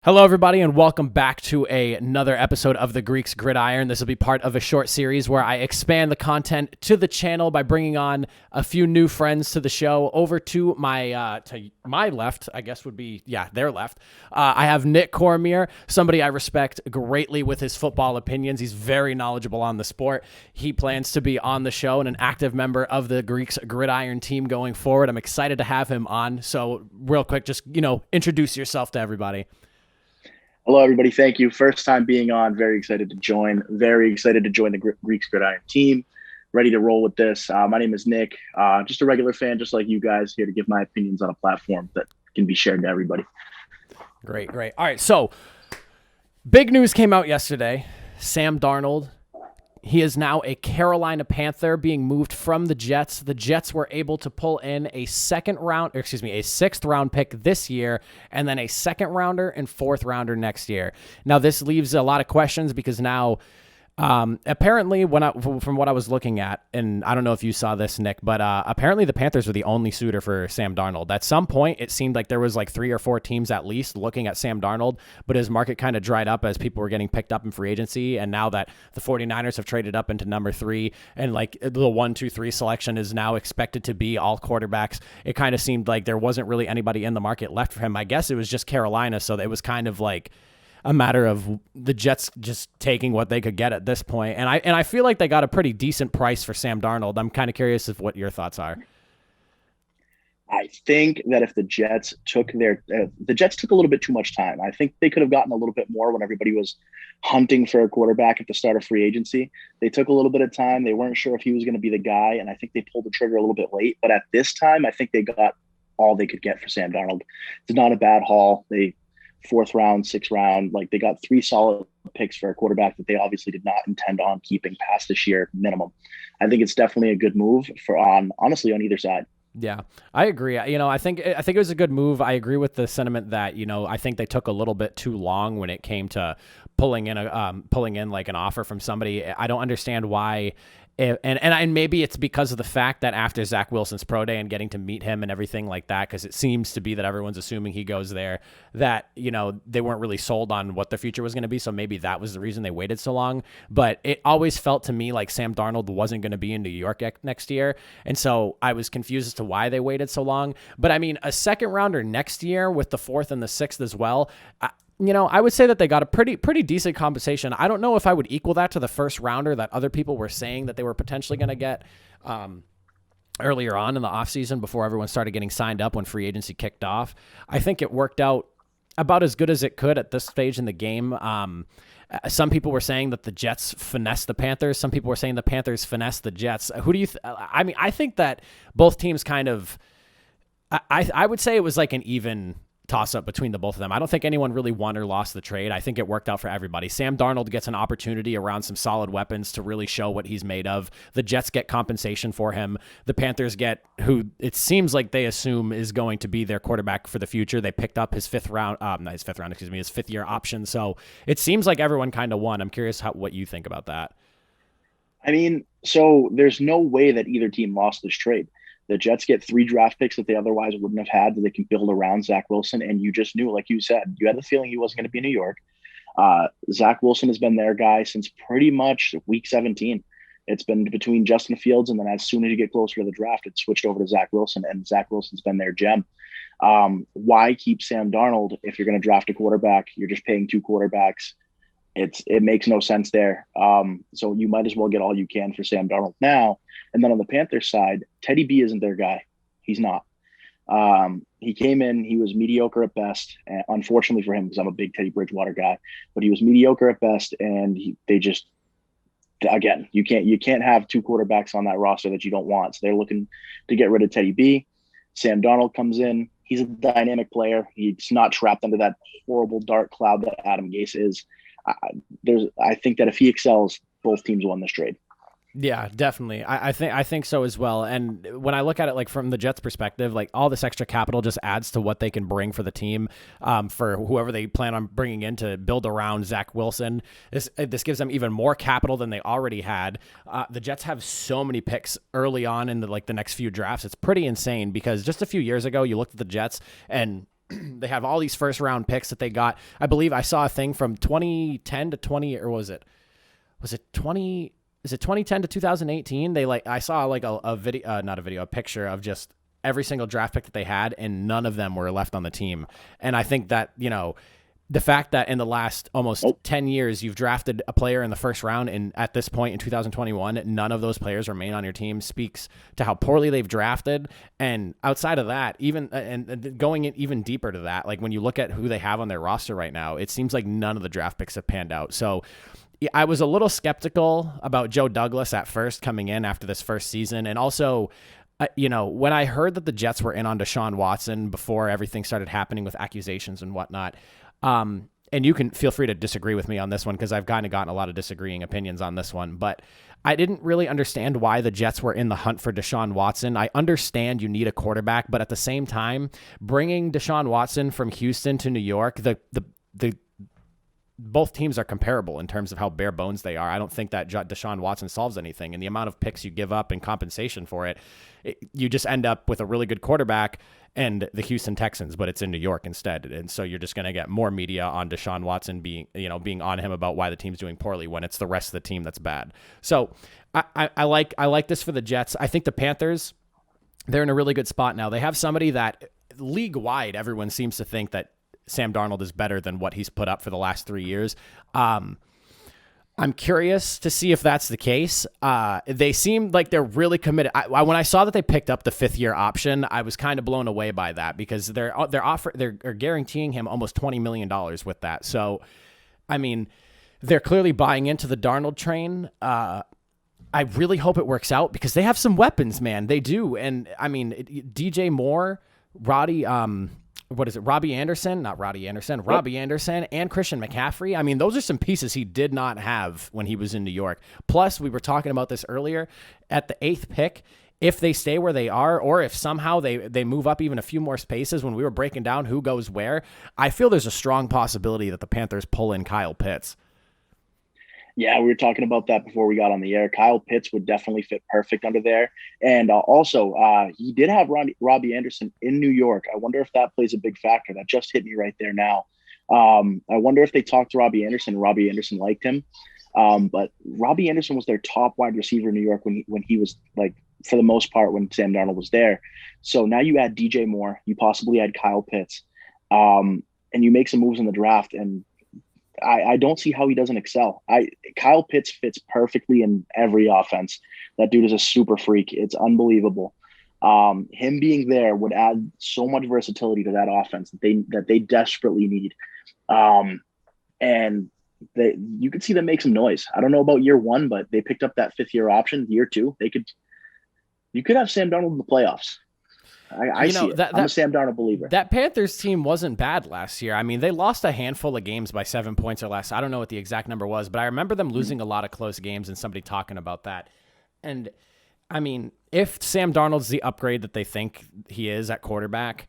Hello, everybody, and welcome back to another episode of the Greeks Gridiron. This will be part of a short series where I expand the content to the channel by bringing on a few new friends to the show. Over to my left, I guess would be, their left. I have Nick Cormier, somebody I respect greatly with his football opinions. He's very knowledgeable on the sport. He plans to be on the show and an active member of the Greeks Gridiron team going forward. I'm excited to have him on. So real quick, just, introduce yourself to everybody. Hello, everybody. Thank you. First time being on. Very excited to join. Very excited to join the Greeks Gridiron team. Ready to roll with this. My name is Nick. Just a regular fan, just like you guys, here to give my opinions on a platform that can be shared to everybody. Great. All right, so big news came out yesterday. Sam Darnold, he is now a Carolina Panther being moved from the Jets. The Jets were able to pull in a sixth round pick this year, and then a second rounder and fourth rounder next year. Now, this leaves a lot of questions because now, apparently, from what I was looking at, and I don't know if you saw this, Nick, but apparently the Panthers were the only suitor for Sam Darnold. At some point, it seemed like there was like 3 or 4 teams at least looking at Sam Darnold, but his market kind of dried up as people were getting picked up in free agency. And now that the 49ers have traded up into number 3 and like the 1, 2, 3 selection is now expected to be all quarterbacks, it kind of seemed like there wasn't really anybody in the market left for him. I guess it was just Carolina, so it was kind of like a matter of the Jets just taking what they could get at this point. And I feel like they got a pretty decent price for Sam Darnold. I'm kind of curious of what your thoughts are. I think that if the Jets took the Jets took a little bit too much time. I think they could have gotten a little bit more when everybody was hunting for a quarterback at the start of free agency. They took a little bit of time. They weren't sure if he was going to be the guy, and I think they pulled the trigger a little bit late. But at this time, I think they got all they could get for Sam Darnold. It's not a bad haul. They 4th round, 6th round, like they got 3 solid picks for a quarterback that they obviously did not intend on keeping past this year minimum. I think it's definitely a good move honestly on either side. Yeah, I agree. I think it was a good move. I agree with the sentiment that, I think they took a little bit too long when it came to pulling in like an offer from somebody. I don't understand why. And maybe it's because of the fact that after Zach Wilson's pro day and getting to meet him and everything like that, because it seems to be that everyone's assuming he goes there, that, they weren't really sold on what the future was going to be. So maybe that was the reason they waited so long. But it always felt to me like Sam Darnold wasn't going to be in New York next year. And so I was confused as to why they waited so long. But I mean, a second rounder next year with the 4th and the 6th as well, I would say that they got a pretty decent compensation. I don't know if I would equal that to the first rounder that other people were saying that they were potentially going to get earlier on in the offseason before everyone started getting signed up when free agency kicked off. I think it worked out about as good as it could at this stage in the game. Some people were saying that the Jets finessed the Panthers. Some people were saying the Panthers finessed the Jets. Who do you I think that both teams kind of I would say it was like an even toss-up between the both of them. I don't think anyone really won or lost the trade. I think it worked out for everybody. Sam Darnold gets an opportunity around some solid weapons to really show what he's made of. The Jets get compensation for him. The Panthers get who it seems like they assume is going to be their quarterback for the future. They picked up his fifth year option. So it seems like everyone kind of won. I'm curious what you think about that. I mean, so there's no way that either team lost this trade. The Jets get 3 draft picks that they otherwise wouldn't have had that they can build around Zach Wilson. And you just knew, like you said, you had the feeling he wasn't going to be in New York. Zach Wilson has been their guy since pretty much week 17. It's been between Justin Fields, and then as soon as you get closer to the draft, it switched over to Zach Wilson, and Zach Wilson's been their gem. Why keep Sam Darnold if you're going to draft a quarterback? You're just paying 2 quarterbacks. It makes no sense there. So you might as well get all you can for Sam Darnold now. And then on the Panthers side, Teddy B isn't their guy. He's not. He came in, he was mediocre at best. And unfortunately for him, because I'm a big Teddy Bridgewater guy, but he was mediocre at best. And you can't have 2 quarterbacks on that roster that you don't want. So they're looking to get rid of Teddy B. Sam Darnold comes in. He's a dynamic player. He's not trapped under that horrible dark cloud that Adam Gase is. I think that if he excels, both teams won this trade. Yeah, definitely. I think so as well. And when I look at it, like from the Jets' perspective, like all this extra capital just adds to what they can bring for the team, for whoever they plan on bringing in to build around Zach Wilson. This gives them even more capital than they already had. The Jets have so many picks early on in the next few drafts. It's pretty insane because just a few years ago, you looked at the Jets and they have all these first round picks that they got. I believe I saw a thing from 2010 to 20, or was it 20? Is it 2010 to 2018? I saw like a video, not a video, a picture of just every single draft pick that they had, and none of them were left on the team. And I think that, the fact that in the last almost 10 years, you've drafted a player in the first round, and at this point in 2021, none of those players remain on your team, speaks to how poorly they've drafted. And outside of that, and going in even deeper to that, like when you look at who they have on their roster right now, it seems like none of the draft picks have panned out. So I was a little skeptical about Joe Douglas at first coming in after this first season. And also, when I heard that the Jets were in on Deshaun Watson before everything started happening with accusations and whatnot, and you can feel free to disagree with me on this one because I've kind of gotten a lot of disagreeing opinions on this one, but I didn't really understand why the Jets were in the hunt for Deshaun Watson. I understand you need a quarterback, but at the same time, bringing Deshaun Watson from Houston to New York, the both teams are comparable in terms of how bare bones they are. I don't think that Deshaun Watson solves anything, and the amount of picks you give up and compensation for it, you just end up with a really good quarterback and the Houston Texans, but it's in New York instead. And so you're just going to get more media on Deshaun Watson being on him about why the team's doing poorly when it's the rest of the team that's bad. So I like this for the Jets. I think the Panthers, they're in a really good spot now. They have somebody that league wide, everyone seems to think that Sam Darnold is better than what he's put up for the last 3 years. I'm curious to see if that's the case. They seem like they're really committed. When I saw that they picked up the 5th-year option, I was kind of blown away by that because they're guaranteeing him almost $20 million with that. So, I mean, they're clearly buying into the Darnold train. I really hope it works out because they have some weapons, man. They do. And I mean, DJ Moore, Robbie Anderson, and Christian McCaffrey. I mean, those are some pieces he did not have when he was in New York. Plus, we were talking about this earlier, at the 8th pick, if they stay where they are, or if somehow they move up even a few more spaces when we were breaking down who goes where, I feel there's a strong possibility that the Panthers pull in Kyle Pitts. Yeah, we were talking about that before we got on the air. Kyle Pitts would definitely fit perfect under there. And also, he did have Robbie Anderson in New York. I wonder if that plays a big factor. That just hit me right there now. I wonder if they talked to Robbie Anderson and Robbie Anderson liked him. But Robbie Anderson was their top wide receiver in New York when he was, like, for the most part, when Sam Darnold was there. So now you add DJ Moore, you possibly add Kyle Pitts, and you make some moves in the draft, and I don't see how he doesn't excel. Kyle Pitts fits perfectly in every offense. That dude is a super freak. It's unbelievable. Him being there would add so much versatility to that offense that they desperately need. And you could see them make some noise. I don't know about year 1, but they picked up that 5th-year option. Year 2, you could have Sam Darnold in the playoffs. I see it. I'm a Sam Darnold believer. That Panthers team wasn't bad last year. I mean, they lost a handful of games by 7 points or less. I don't know what the exact number was, but I remember them losing a lot of close games and somebody talking about that. And, I mean, if Sam Darnold's the upgrade that they think he is at quarterback,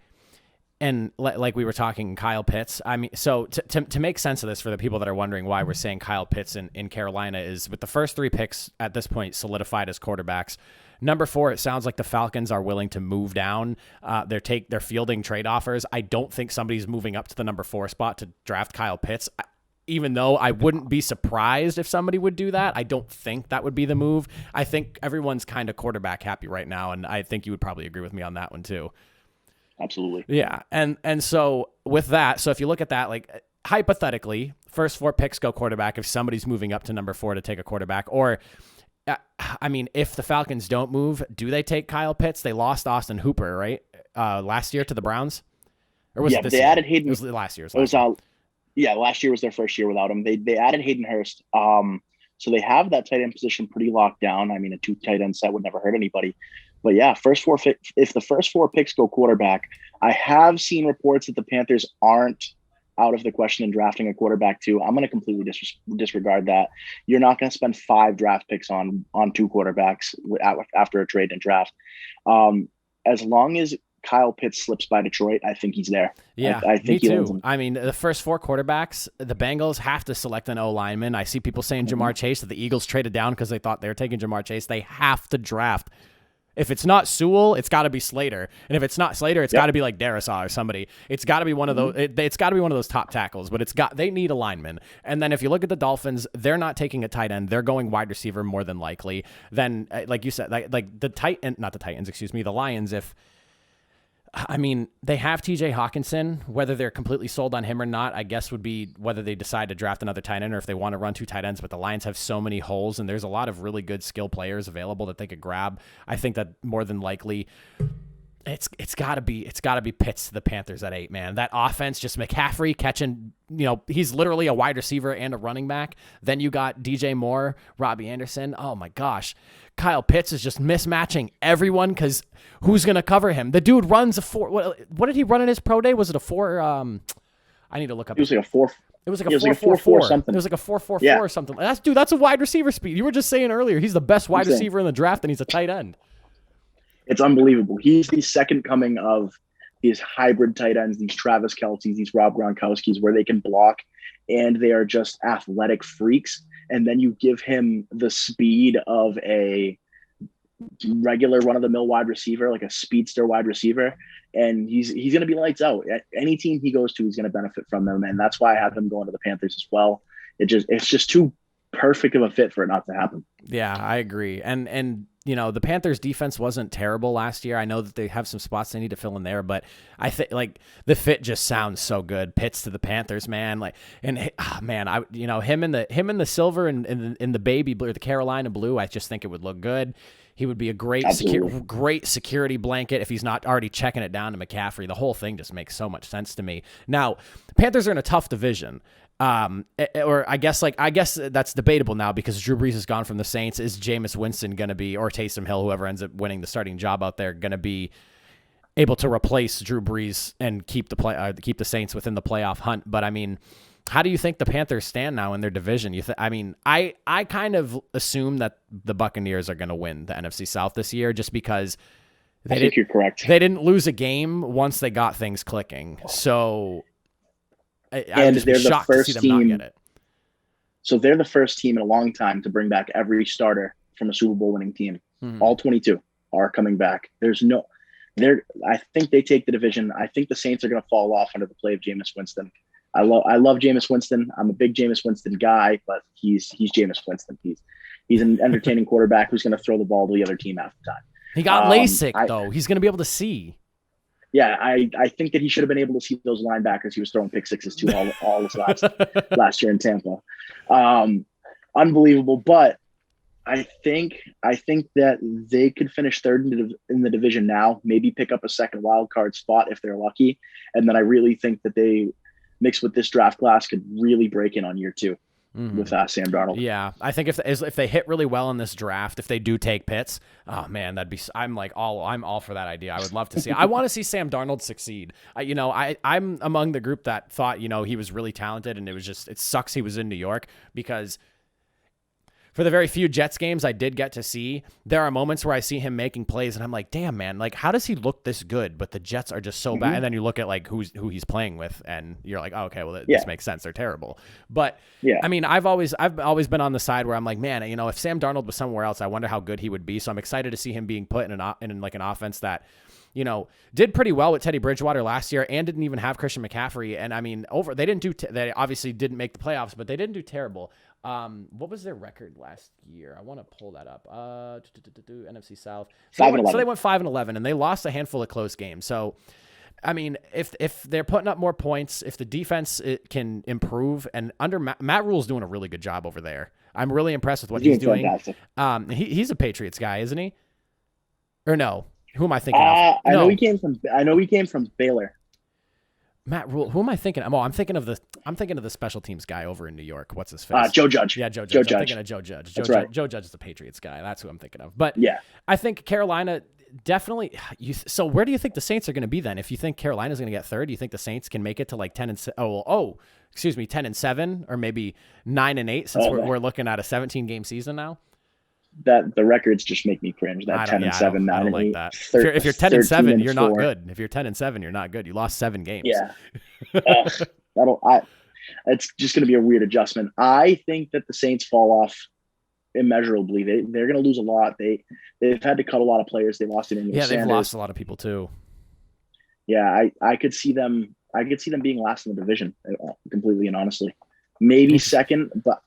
and like we were talking, Kyle Pitts, I mean, so to make sense of this for the people that are wondering why we're saying Kyle Pitts in Carolina is with the first 3 picks at this point solidified as quarterbacks. Number 4, it sounds like the Falcons are willing to move down. They're fielding trade offers. I don't think somebody's moving up to the number 4 spot to draft Kyle Pitts, even though I wouldn't be surprised if somebody would do that. I don't think that would be the move. I think everyone's kind of quarterback happy right now, and I think you would probably agree with me on that one too. Absolutely. Yeah, and so with that, so if you look at that, like hypothetically, first 4 picks go quarterback if somebody's moving up to number 4 to take a quarterback, or I mean, if the Falcons don't move, do they take Kyle Pitts? They lost Austin Hooper, right? Last year to the Browns? Or was it this year? Added Hayden. It was last year's. Last year was their first year without him. They added Hayden Hurst. So they have that tight end position pretty locked down. I mean, a 2 tight end set would never hurt anybody. But yeah, if the first 4 picks go quarterback, I have seen reports that the Panthers aren't out of the question in drafting a quarterback too. I'm going to completely disregard that. You're not going to spend 5 draft picks on 2 quarterbacks after a trade and draft. As long as Kyle Pitts slips by Detroit, I think he's there. Yeah, I think me he too. I mean, the first 4 quarterbacks, the Bengals have to select an O-lineman. I see people saying Jamar Chase, that the Eagles traded down because they thought they were taking Jamar Chase. They have to draft. If it's not Sewell, it's got to be Slater. And if it's not Slater, it's got to be like Darisaw or somebody. It's got to be one of those. It's got to be one of those top tackles. But they need a lineman. And then if you look at the Dolphins, they're not taking a tight end. They're going wide receiver more than likely. Then, like you said, like the Lions. They have TJ Hawkinson. Whether they're completely sold on him or not, I guess would be whether they decide to draft another tight end or if they want to run 2 tight ends. But the Lions have so many holes, and there's a lot of really good skill players available that they could grab. I think that more than likely, it's got to be Pitts to the Panthers at 8. Man, that offense, just McCaffrey catching. He's literally a wide receiver and a running back. Then you got DJ Moore, Robbie Anderson. Oh my gosh. Kyle Pitts is just mismatching everyone because who's going to cover him? The dude runs a 4. What did he run in his pro day? Was it a 4? I need to look up. It was like a 4. It was like a 4.44 something. It was like a 4.44 or something. That's a wide receiver speed. You were just saying earlier, he's the best wide receiver in the draft, and he's a tight end. It's unbelievable. He's the second coming of these hybrid tight ends, these Travis Kelce's, these Rob Gronkowski's, where they can block and they are just athletic freaks. And then you give him the speed of a regular run-of-the-mill wide receiver, like a speedster wide receiver, and he's going to be lights out. Any team he goes to, he's going to benefit from them, and that's why I have him going to the Panthers as well. It's just too perfect of a fit for it not to happen. Yeah, I agree. And the Panthers defense wasn't terrible last year. I know that they have some spots they need to fill in there, but I think like the fit just sounds so good. Pitts to the Panthers, man. Him in the silver and in the baby blue, or the Carolina blue, I just think it would look good. He would be a great security blanket if he's not already checking it down to McCaffrey. The whole thing just makes so much sense to me. Now, the Panthers are in a tough division. Or I guess that's debatable now because Drew Brees has gone from the Saints. Is Jameis Winston going to be, or Taysom Hill, whoever ends up winning the starting job out there, going to be able to replace Drew Brees and keep the Saints within the playoff hunt? But how do you think the Panthers stand now in their division? I kind of assume that the Buccaneers are going to win the NFC South this year, just because I think you're correct. They didn't lose a game once they got things clicking. So. And they're the first team. So they're the first team in a long time to bring back every starter from a Super Bowl winning team. Mm-hmm. All 22 are coming back. I think they take the division. I think the Saints are going to fall off under the play of Jameis Winston. I love Jameis Winston. I'm a big Jameis Winston guy, but he's Jameis Winston. He's an entertaining quarterback who's going to throw the ball to the other team half the time. He got LASIK though. He's going to be able to see. Yeah, I think that he should have been able to see those linebackers he was throwing pick sixes to all his last year in Tampa. Unbelievable, but I think that they could finish third in the division now, maybe pick up a second wild card spot if they're lucky, and then I really think that they, mixed with this draft class, could really break in on year 2. Mm-hmm. With Sam Darnold. Yeah, I think if they hit really well in this draft, if they do take Pitts, oh man, I'm all for that idea. I would love to see. I want to see Sam Darnold succeed. I'm among the group that thought he was really talented, and it sucks he was in New York, because for the very few Jets games I did get to see, there are moments where I see him making plays and I'm like, damn, man, like, how does he look this good? But the Jets are just so bad. And then you look at like who he's playing with and you're like, oh, okay, well, this makes sense. They're terrible. But I've always been on the side where I'm like, man, if Sam Darnold was somewhere else, I wonder how good he would be. So I'm excited to see him being put in an offense that, did pretty well with Teddy Bridgewater last year and didn't even have Christian McCaffrey. And they didn't do, they obviously didn't make the playoffs, but they didn't do terrible. What was their record last year? I want to pull that up. NFC South. So they went 5-11, and they lost a handful of close games. So, if they're putting up more points, if the defense can improve, and under Matt Rule's doing a really good job over there. I'm really impressed with what he's doing. He's a Patriots guy, isn't he? Or no? Who am I thinking of? I know he came from Baylor. Matt Rule. Who am I thinking? I'm thinking of the special teams guy over in New York. What's his face? Joe Judge. Yeah, Joe Judge. I'm thinking of Joe Judge. That's right. Joe Judge is the Patriots guy. That's who I'm thinking of. But yeah, I think Carolina definitely. So where do you think the Saints are going to be then? If you think Carolina's going to get third, do you think the Saints can make it to like 10-7, or maybe 9-8 since we're looking at a 17 game season now? That the records just make me cringe. That 10-7, 9-8. Like that. If you're 10-7, you're not good. If you're 10-7, you're not good. You lost 7 games. Yeah. It's just going to be a weird adjustment. I think that the Saints fall off immeasurably. They're going to lose a lot. They've had to cut a lot of players. They lost Emmanuel Yeah, they've Sanders. lost a lot of people too. Yeah, I could see them. I could see them being last in the division, completely and honestly. Maybe second, but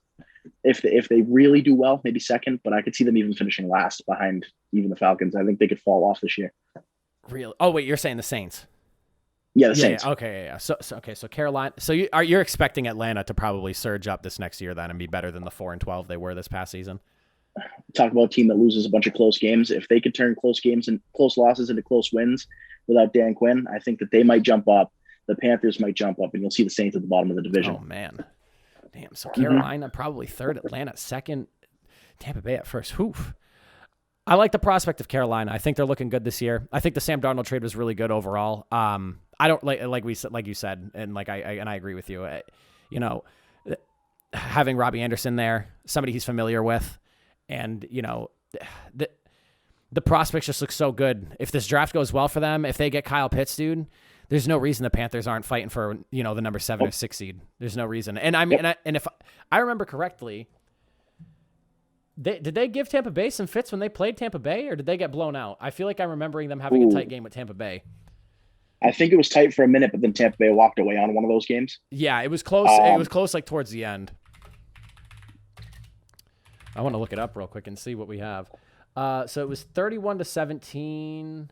if they really do well, maybe second. But I could see them even finishing last behind even the Falcons. I think they could fall off this year. Really? Oh wait, you're saying the Saints? Yeah, the Saints. Yeah, okay, yeah. So Carolina. So you're expecting Atlanta to probably surge up this next year then and be better than the 4-12 they were this past season. Talk about a team that loses a bunch of close games. If they could turn close games and close losses into close wins without Dan Quinn, I think that they might jump up. The Panthers might jump up, and you'll see the Saints at the bottom of the division. Oh man, damn. So Carolina probably third, Atlanta second, Tampa Bay at first. Oof. I like the prospect of Carolina. I think they're looking good this year. I think the Sam Darnold trade was really good overall. I don't like you said, and I agree with you. You know, having Robbie Anderson there, somebody he's familiar with, and you know, the prospects just look so good. If this draft goes well for them, if they get Kyle Pitts, dude, there's no reason the Panthers aren't fighting for, you know, the number 7 or 6 seed. There's no reason. And I mean, and if I remember correctly, did they give Tampa Bay some fits when they played Tampa Bay, or did they get blown out? I feel like I'm remembering them having a tight game with Tampa Bay. I think it was tight for a minute, but then Tampa Bay walked away on one of those games. Yeah, it was close. It was close, like towards the end. I want to look it up real quick and see what we have. So it was 31-17.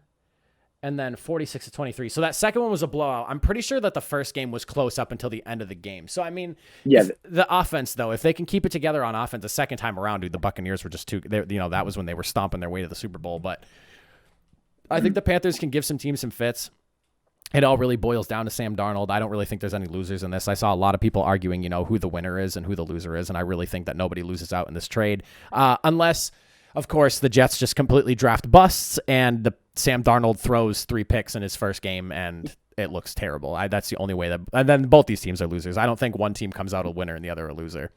And then 46-23. So that second one was a blowout. I'm pretty sure that the first game was close up until the end of the game. So, I mean, yeah, the offense, though, if they can keep it together on offense the second time around, dude, the Buccaneers were just that was when they were stomping their way to the Super Bowl. But I think the Panthers can give some teams some fits. It all really boils down to Sam Darnold. I don't really think there's any losers in this. I saw a lot of people arguing, you know, who the winner is and who the loser is. And I really think that nobody loses out in this trade. Unless, of course, the Jets just completely draft busts and the Sam Darnold throws 3 picks in his first game and it looks terrible. That's the only way that, and then both these teams are losers. I don't think one team comes out a winner and the other a loser.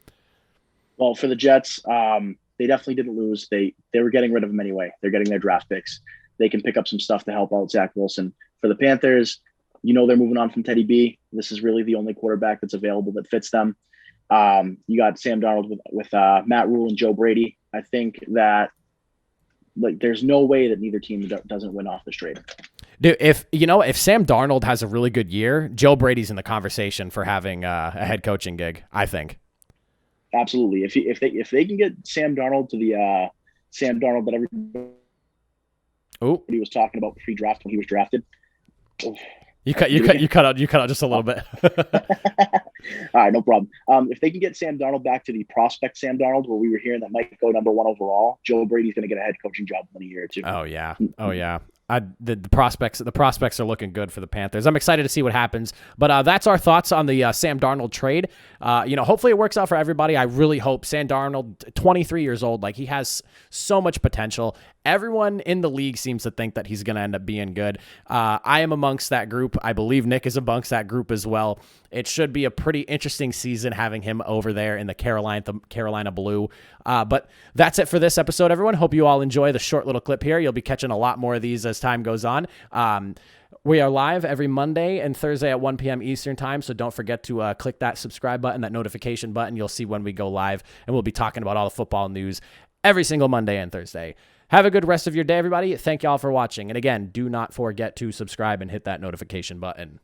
Well, for the Jets, they definitely didn't lose. They were getting rid of them anyway. They're getting their draft picks. They can pick up some stuff to help out Zach Wilson. For the Panthers, you know, they're moving on from Teddy B. This is really the only quarterback that's available that fits them. You got Sam Darnold with Matt Rule and Joe Brady. I think that, like, there's no way that neither team doesn't win off this trade. Dude, if Sam Darnold has a really good year, Joe Brady's in the conversation for having a head coaching gig, I think. Absolutely. If they can get Sam Darnold to the Sam Darnold that everybody was talking about pre-draft when he was drafted. You cut out just a little bit. All right, no problem. If they can get Sam Darnold back to the prospect Sam Darnold, where we were hearing that might go number 1 overall, Joe Brady's going to get a head coaching job in a year or two. Oh yeah. The prospects are looking good for the Panthers. I'm excited to see what happens. But that's our thoughts on the Sam Darnold trade. Hopefully it works out for everybody. I really hope. Sam Darnold, 23 years old, like, he has so much potential. Everyone in the league seems to think that he's going to end up being good. I am amongst that group. I believe Nick is amongst that group as well. It should be a pretty interesting season having him over there in the Carolina Blue. But that's it for this episode, everyone. Hope you all enjoy the short little clip here. You'll be catching a lot more of these as time goes on. We are live every Monday and Thursday at 1 p.m. Eastern time, so don't forget to click that subscribe button, that notification button. You'll see when we go live, and we'll be talking about all the football news every single Monday and Thursday. Have a good rest of your day, everybody. Thank y'all for watching. And again, do not forget to subscribe and hit that notification button.